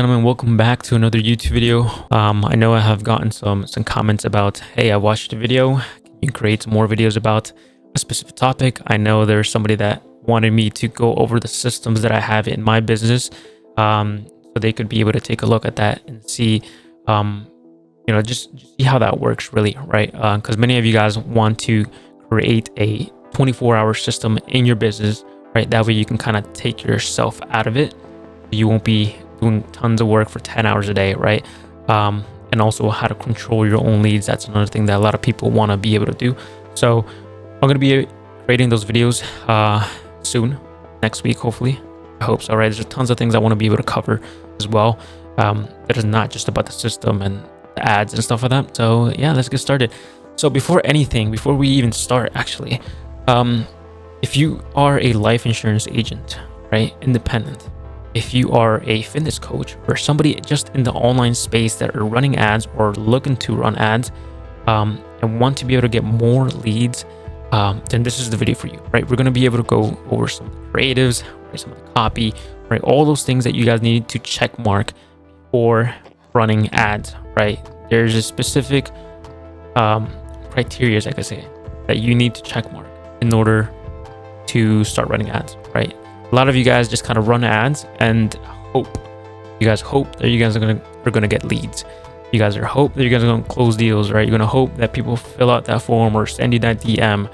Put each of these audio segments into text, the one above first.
Gentlemen, welcome back to another YouTube video. I know I have gotten some comments about, hey, I watched the video, can you create some more videos about a specific topic? I know there's somebody that wanted me to go over the systems that I have in my business, so they could be able to take a look at that and see, just see how that works really, right? Because many of you guys want to create a 24-hour system in your business, right? That way you can kind of take yourself out of it. You won't be doing tons of work for 10 hours a day, right? And also how to control your own leads. That's another thing that a lot of people want to be able to do. So I'm going to be creating those videos soon, next week, hopefully. I hope so, right? There's tons of things I want to be able to cover as well. That is not just about the system and the ads and stuff like that. So yeah, let's get started. So before we even start, actually, if you are a life insurance agent, right, independent, if you are a fitness coach or somebody just in the online space that are running ads or looking to run ads, and want to be able to get more leads, then this is the video for you, right? We're going to be able to go over some of the creatives, right, some of the copy, right, all those things that you guys need to check mark for running ads, right? There's a specific criteria, like I say, that you need to check mark in order to start running ads, right? A lot of you guys just kind of run ads and hope. You guys hope that you guys are gonna get leads. You guys hope that you guys are gonna close deals, right? You're gonna hope that people fill out that form or send you that DM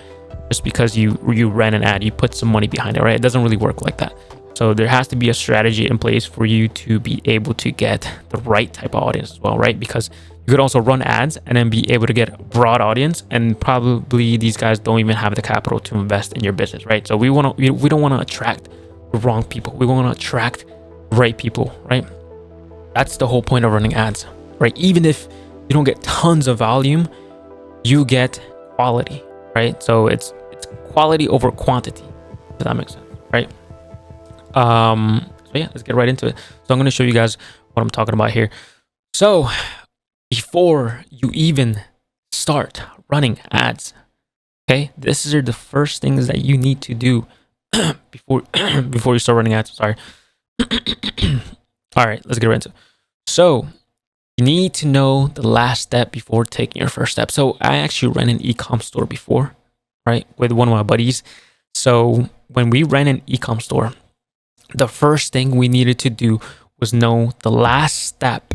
just because you ran an ad, you put some money behind it, right? It doesn't really work like that. So there has to be a strategy in place for you to be able to get the right type of audience as well, right? Because you could also run ads and then be able to get a broad audience, and probably these guys don't even have the capital to invest in your business, right? So we don't want to attract the wrong people. We want to attract the right people, right? That's the whole point of running ads, right? Even if you don't get tons of volume, you get quality, right? So it's quality over quantity. Does that make sense, right? So yeah, let's get right into it. So I'm going to show you guys what I'm talking about here. So before you even start running ads, okay, this is the first things that you need to do before you start running ads. Sorry. All right, let's get right into it. So you need to know the last step before taking your first step. So I actually ran an e-com store before, right, with one of my buddies. So when we ran an e-com store, the first thing we needed to do was know the last step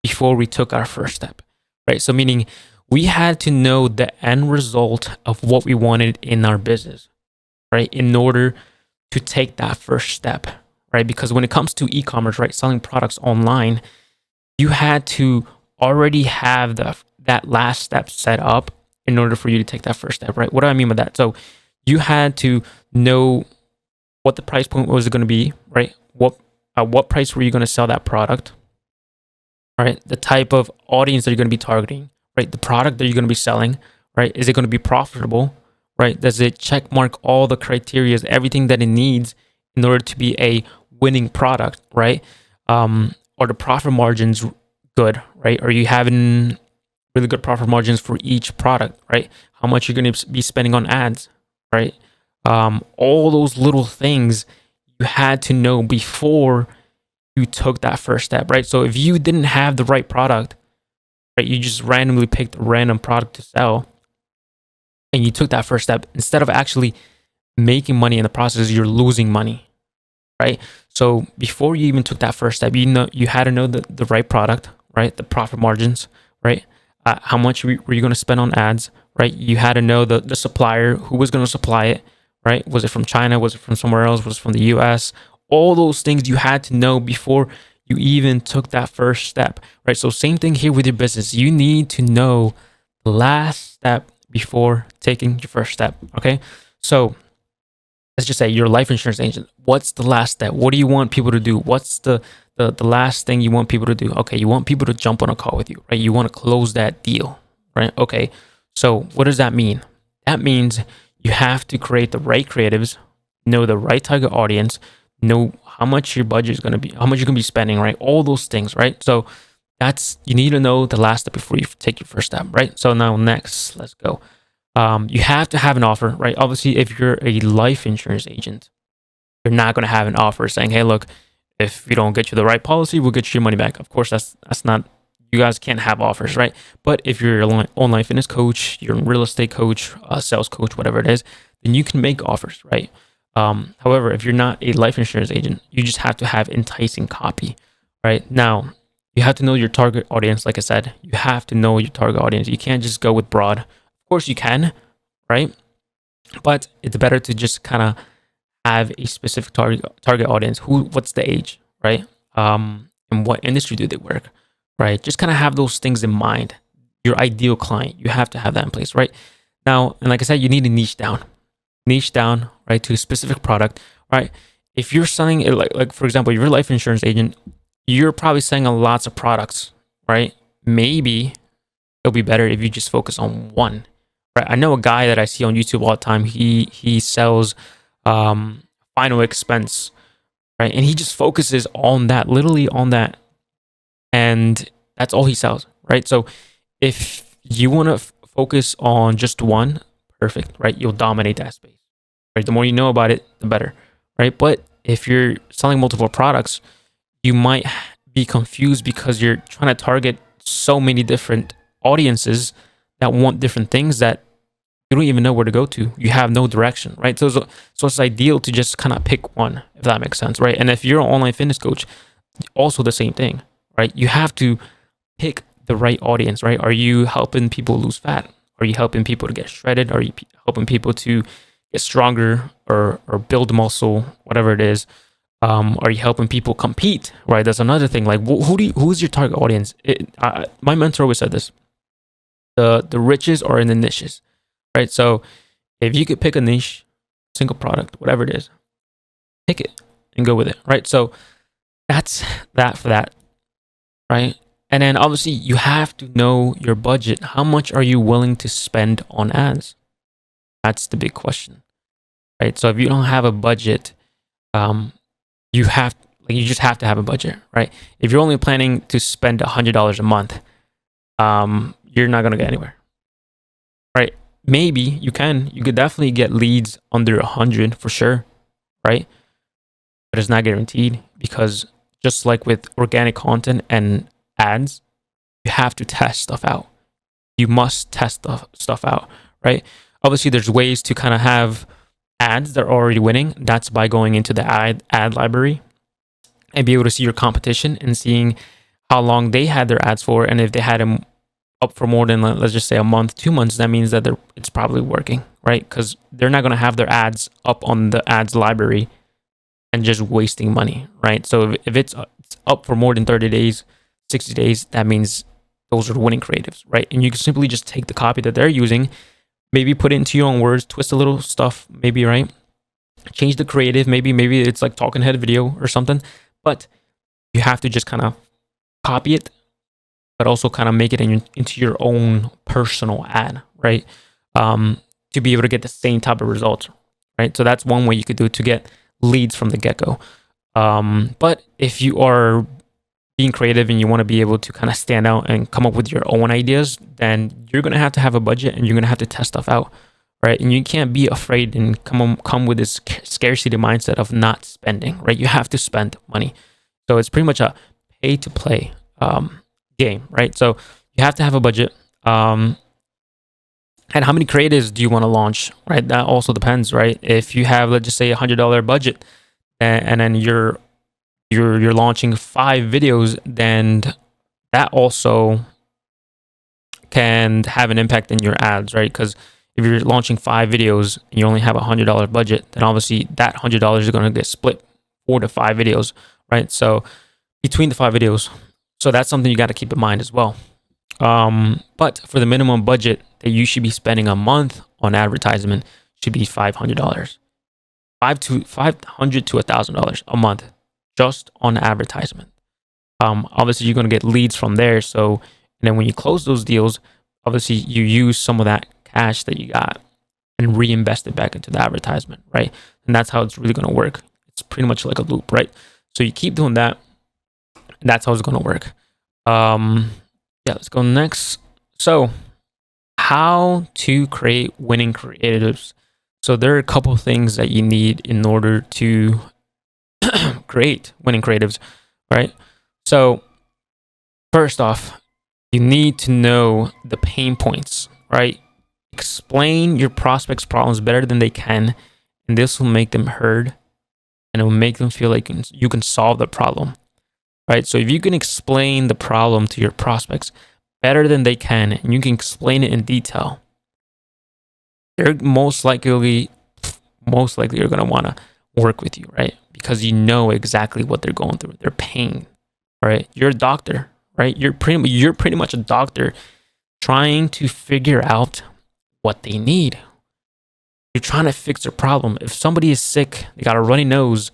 before we took our first step, right? So meaning we had to know the end result of what we wanted in our business, right, in order to take that first step, right? Because when it comes to e-commerce, right, selling products online, you had to already have that last step set up in order for you to take that first step, right? What do I mean by that? So you had to know what the price point was going to be, right? At what price were you going to sell that product, right? The type of audience that you're going to be targeting, right? The product that you're going to be selling, right? Is it going to be profitable, right? Does it check mark all the criteria, everything that it needs in order to be a winning product, right? Are the profit margins good, right? Are you having really good profit margins for each product, right? How much you're going to be spending on ads, right? All those little things you had to know before you took that first step, right? So if you didn't have the right product, right, you just randomly picked a random product to sell, and you took that first step, instead of actually making money in the process, you're losing money, right? So before you even took that first step, you had to know the right product, right? The profit margins, right? How much were you going to spend on ads, right? You had to know the supplier, who was going to supply it, right? Was it from China? Was it from somewhere else? Was it from the US? All those things you had to know before you even took that first step, right? So same thing here with your business. You need to know the last step before taking your first step, okay? So let's just say you're a life insurance agent. What's the last step? What do you want people to do? What's the last thing you want people to do? Okay, you want people to jump on a call with you, right? You want to close that deal, right? Okay, so what does that mean? That means you have to create the right creatives, know the right target audience, know how much your budget is going to be, how much you're going to be spending, right? All those things, right? So you need to know the last step before you take your first step, right? So now next, let's go. You have to have an offer, right? Obviously, if you're a life insurance agent, you're not going to have an offer saying, hey, look, If we don't get you the right policy, we'll get you your money back. Of course, that's not, you guys can't have offers, right? But if you're an online fitness coach, you're a real estate coach, a sales coach, whatever it is, then you can make offers, right? However, if you're not a life insurance agent, you just have to have enticing copy, right? Now, you have to know your target audience. Like I said, you have to know your target audience. You can't just go with broad. Of course, you can, right? But it's better to just kind of have a specific target audience. What's the age, right? And what industry do they work, right? Just kind of have those things in mind. Your ideal client, you have to have that in place, right? Now, and like I said, you need to niche down, right, to a specific product, right? If you're selling it, like for example, if you're a life insurance agent, you're probably selling lots of products, right? Maybe it'll be better if you just focus on one, right? I know a guy that I see on YouTube all the time. He sells final expense, right? And he just focuses on that, literally on that, and that's all he sells, right? So if you want to focus on just one, perfect, right? You'll dominate that space, right? The more you know about it, the better, right? But if you're selling multiple products, you might be confused because you're trying to target so many different audiences that want different things that you don't even know where to go to. You have no direction, right? So it's ideal to just kind of pick one, if that makes sense, right? And if you're an online fitness coach, also the same thing, right? You have to pick the right audience, right? Are you helping people lose fat? Are you helping people to get shredded? Are you helping people to get stronger or build muscle, whatever it is? Are you helping people compete, right? That's another thing. Like, who's your target audience? My mentor always said this: the riches are in the niches, right? So if you could pick a niche, single product, whatever it is, pick it and go with it, right? So that's that for that, right? And then obviously you have to know your budget. How much are you willing to spend on ads? That's the big question, right? So if you don't have a budget, you just have to have a budget, right? If you're only planning to spend $100 a month, you're not gonna get anywhere, right? Maybe you could definitely get leads under 100 for sure, right? But it's not guaranteed, because just like with organic content and ads, you have to test stuff out. You must test stuff out, right? Obviously, there's ways to kind of have ads that are already winning. That's by going into the ad library and be able to see your competition and seeing how long they had their ads for, and if they had them up for more than, let's just say, a month, 2 months, that means that it's probably working, right? Because they're not going to have their ads up on the ads library and just wasting money, right? So if it's up for more than 30 days, 60 days, that means those are winning creatives, right? And you can simply just take the copy that they're using, maybe put it into your own words, twist a little stuff, maybe, right? Change the creative, maybe it's like talking head video or something, but you have to just kind of copy it, but also kind of make it into your own personal ad, right? To be able to get the same type of results, right? So that's one way you could do it to get leads from the get-go. But if you are being creative and you want to be able to kind of stand out and come up with your own ideas, then you're going to have a budget and you're going to have to test stuff out, right? And you can't be afraid and come with this scarcity mindset of not spending, right? You have to spend money. So it's pretty much a pay to play game, right? So you have to have a budget. And how many creatives do you want to launch, right? That also depends, right? If you have, let's just say, $100 budget, and then you're launching 5 videos, then that also can have an impact in your ads, right? Because if you're launching 5 videos and you only have $100 budget, then obviously that $100 is going to get split 4 to 5 videos, right? So between the 5 videos, so that's something you got to keep in mind as well. But for the minimum budget that you should be spending a month on advertisement should be $500, $500 to $1,000 a month just on advertisement. Obviously you're going to get leads from there. So, and then when you close those deals, obviously you use some of that cash that you got and reinvest it back into the advertisement, right? And that's how it's really going to work. It's pretty much like a loop, right? So you keep doing that, and that's how it's going to work. Let's go next. So how to create winning creatives. So there are a couple of things that you need in order to create winning creatives, right? So first off, you need to know the pain points, right? Explain your prospects' problems better than they can, and this will make them heard, and it will make them feel like you can solve the problem, right? So if you can explain the problem to your prospects better than they can, and you can explain it in detail, they're most likely you're gonna want to work with you, right? Because you know exactly what they're going through, their pain, right? You're a doctor, right? You're pretty much a doctor trying to figure out what they need. You're trying to fix their problem. If somebody is sick, they got a runny nose.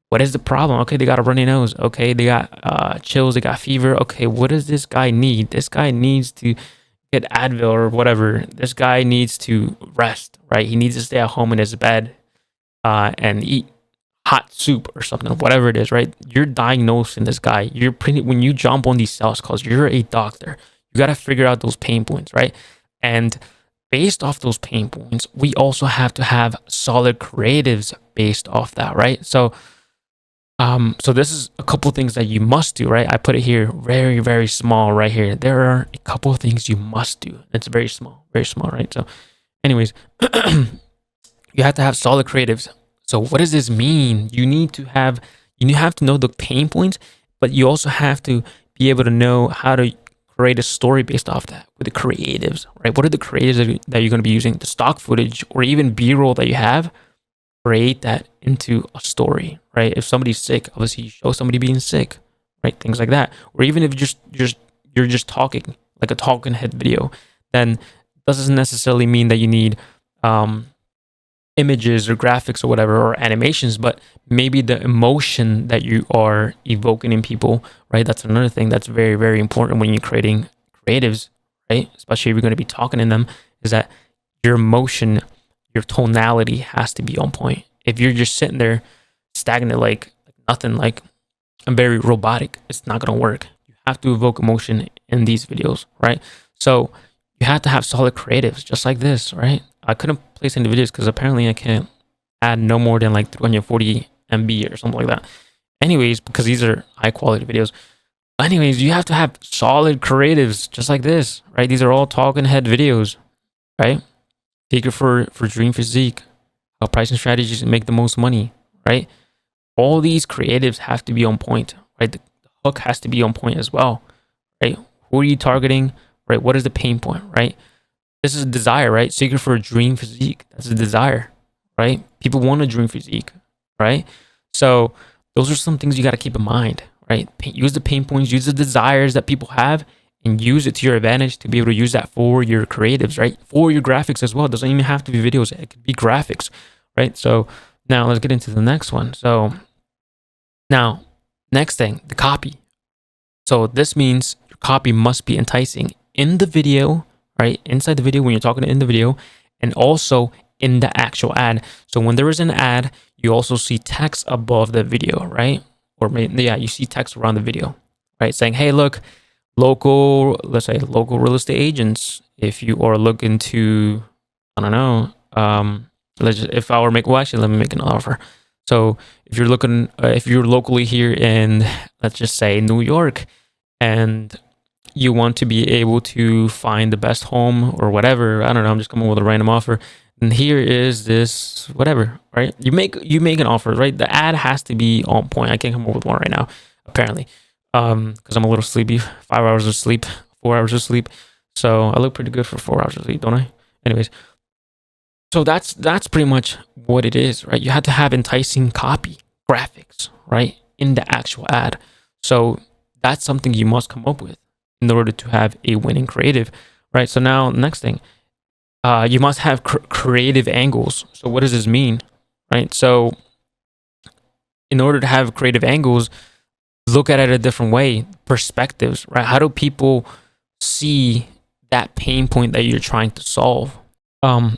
What is the problem? Okay, they got a runny nose. Okay, they got chills. They got fever. Okay, what does this guy need? This guy needs to get Advil or whatever. This guy needs to rest, right? He needs to stay at home in his bed and eat hot soup or something, whatever it is, right? You're diagnosing this guy. When you jump on these sales calls, you're a doctor. You got to figure out those pain points, right? And based off those pain points, we also have to have solid creatives based off that, right? So this is a couple of things that you must do, right? I put it here very, very small right here. There are a couple of things you must do. It's very small, right? So anyways, you have to have solid creatives. So what does this mean? You have to know the pain points, but you also have to be able to know how to create a story based off that with the creatives, right? What are the creatives that you're going to be using? The stock footage or even B-roll that you have, create that into a story, right? If somebody's sick, obviously you show somebody being sick, right? Things like that. Or even if you're just talking, like a talking head video, then doesn't necessarily mean that you need images or graphics or whatever or animations, but maybe the emotion that you are evoking in people, right? That's another thing that's very, very important when you're creating creatives, right? Especially if you're going to be talking in them, is that your emotion, your tonality has to be on point. If you're just sitting there stagnant, like nothing, like I'm very robotic, it's not going to work. You have to evoke emotion in these videos, right? So you have to have solid creatives just like this, right? I couldn't place any videos because apparently I can't add no more than like 340 MB or something like that. Anyways, because these are high quality videos. Anyways, you have to have solid creatives just like this, right? These are all talking head videos, right? Secret for Dream Physique, how pricing strategies make the most money, right? All these creatives have to be on point, right? The hook has to be on point as well, right? Who are you targeting, right? What is the pain point, right? This is a desire, right? Secret for a dream physique. That's a desire, right? People want a dream physique, right? So those are some things you got to keep in mind, right? Use the pain points, use the desires that people have, and use it to your advantage to be able to use that for your creatives, right? For your graphics as well. It doesn't even have to be videos. It could be graphics, right? So now let's get into the next one. So now, next thing, the copy. So this means your copy must be enticing in the video, right? Inside the video when you're talking in the video, and also in the actual ad. So when there is an ad, you also see text above the video, right? Or you see text around the video, right? Saying, hey, look, let's say local real estate agents, if you are looking to, I don't know, if I were let me make an offer. So if you're locally here in, let's just say New York, and you want to be able to find the best home or whatever, I don't know, I'm just coming with a random offer, and here is this whatever, right? You make an offer, right? The ad has to be on point. I can't come up with one right now, apparently, because I'm a little sleepy. 5 hours of sleep, 4 hours of sleep, so I look pretty good for 4 hours of sleep, don't I? Anyways, so that's pretty much what it is, right? You have to have enticing copy, graphics, right, in the actual ad. So that's something you must come up with in order to have a winning creative, right? So now, next thing, you must have creative angles. So what does this mean, right? So in order to have creative angles, look at it a different way, perspectives, right? How do people see that pain point that you're trying to solve?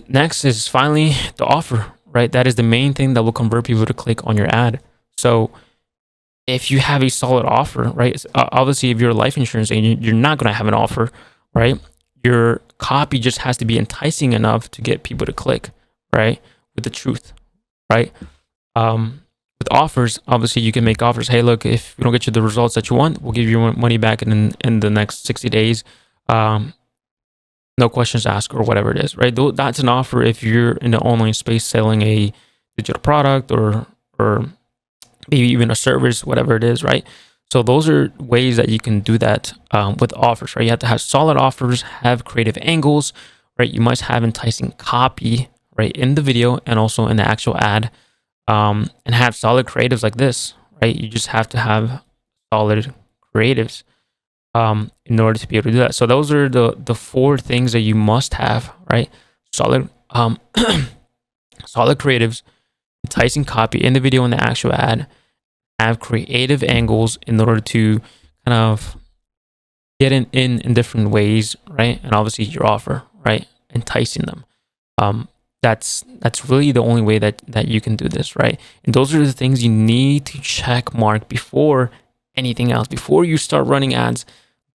Next is finally the offer, right? That is the main thing that will convert people to click on your ad. So if you have a solid offer, right? Obviously, if you're a life insurance agent, you're not going to have an offer, right? Your copy just has to be enticing enough to get people to click, right? With the truth, right? with offers, obviously you can make offers. Hey, look, if we don't get you the results that you want, we'll give you your money back in the next 60 days. No questions asked, or whatever it is, right? That's an offer if you're in the online space selling a digital product, or maybe even a service, whatever it is, right? So those are ways that you can do that with offers, right? You have to have solid offers, have creative angles, right? You must have enticing copy, right, in the video and also in the actual ad, and have solid creatives like this, right? You just have to have solid creatives in order to be able to do that. So those are the four things that you must have, right? Solid solid creatives, enticing copy in the video and the actual ad, have creative angles in order to kind of get in different ways, right? And obviously your offer, right? Enticing them. That's really the only way that you can do this, right? And those are the things you need to check mark before anything else. Before you start running ads,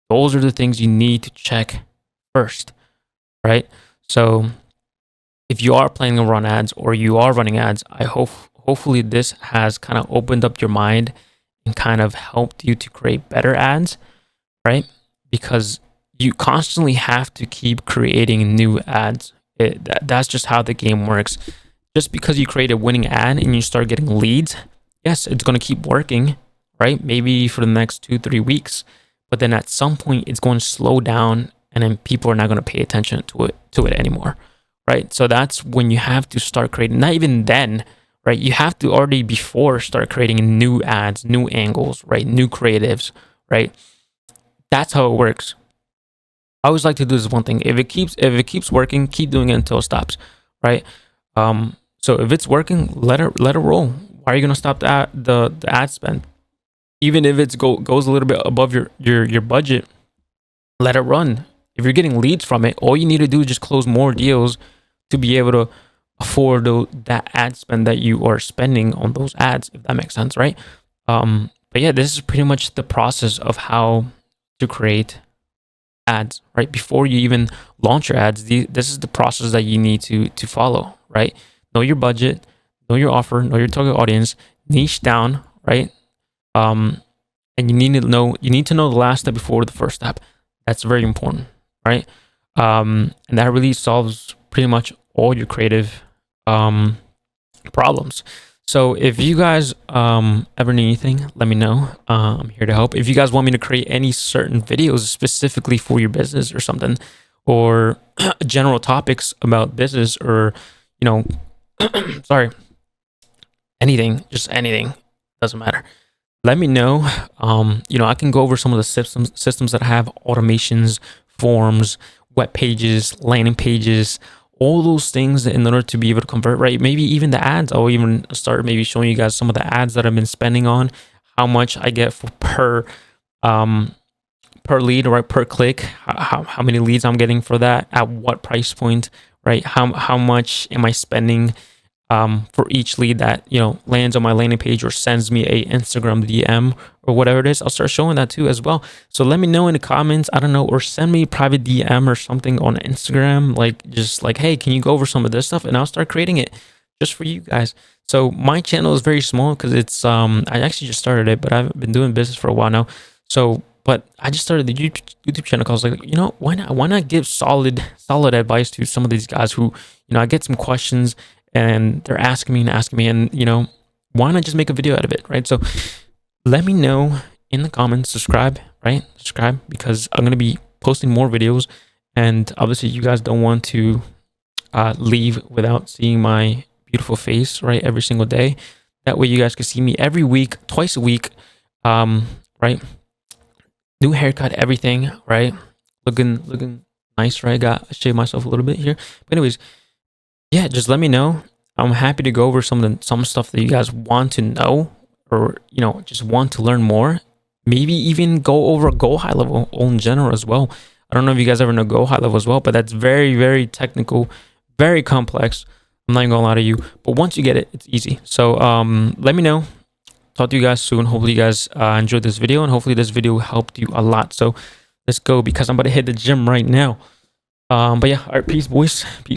those are the things you need to check first, right? So if you are planning to run ads, or you are running ads, hopefully this has kind of opened up your mind and kind of helped you to create better ads, right? Because you constantly have to keep creating new ads. That's just how the game works. Just because you create a winning ad and you start getting leads, yes, it's going to keep working, right? Maybe for the next 2-3 weeks, but then at some point it's going to slow down, and then people are not going to pay attention to it anymore, right? So that's when you have to start creating. Not even then, right? You have to already before start creating new ads, new angles, right? New creatives, right? That's how it works. I always like to do this one thing. If it keeps working, keep doing it until it stops, right? So if it's working, let it roll. Why are you gonna stop the ad spend? Even if it goes a little bit above your budget, let it run. If you're getting leads from it, all you need to do is just close more deals to be able to afford that ad spend that you are spending on those ads, if that makes sense, right? But yeah, this is pretty much the process of how to create ads, right? Before you even launch your ads, this is the process that you need to follow, right? Know your budget, know your offer, know your target audience, niche down, right? And you need to know the last step before the first step. That's very important, right? And that really solves pretty much all your creative problems. So if you guys ever need anything, let me know. I'm here to help. If you guys want me to create any certain videos specifically for your business or something, or general topics about business, or sorry, anything, just anything, doesn't matter. Let me know. I can go over some of the systems that have automations, forms, web pages, landing pages, all those things in order to be able to convert, right? Maybe even the ads. I'll even start maybe showing you guys some of the ads that I've been spending on, how much I get for per lead, right? Per click, how many leads I'm getting for that, at what price point, right? How much am I spending for each lead that lands on my landing page or sends me a Instagram DM or whatever it is. I'll start showing that too as well. So let me know in the comments, I don't know, or send me a private DM or something on Instagram, just like, hey, can you go over some of this stuff? And I'll start creating it just for you guys. So my channel is very small because it's I actually just started it, but I've been doing business for a while now. So but I just started the YouTube channel. I was like, why not give solid advice to some of these guys who, I get some questions and they're asking me, and why not just make a video out of it, right? So let me know in the comments, subscribe, because I'm going to be posting more videos, and obviously you guys don't want to leave without seeing my beautiful face, right, every single day. That way you guys can see me every week, twice a week, right? New haircut, everything, right? Looking nice, right? I shaved myself a little bit here. But anyways, yeah, just let me know. I'm happy to go over some stuff that you guys want to know, or just want to learn more. Maybe even go over Go High Level in general as well. I don't know if you guys ever know Go High Level as well, but that's very, very technical, very complex. I'm not even gonna lie to you, but once you get it, it's easy. So let me know. Talk to you guys soon. Hopefully you guys enjoyed this video, and hopefully this video helped you a lot. So let's go, because I'm about to hit the gym right now. But yeah, all right, peace, boys. Peace.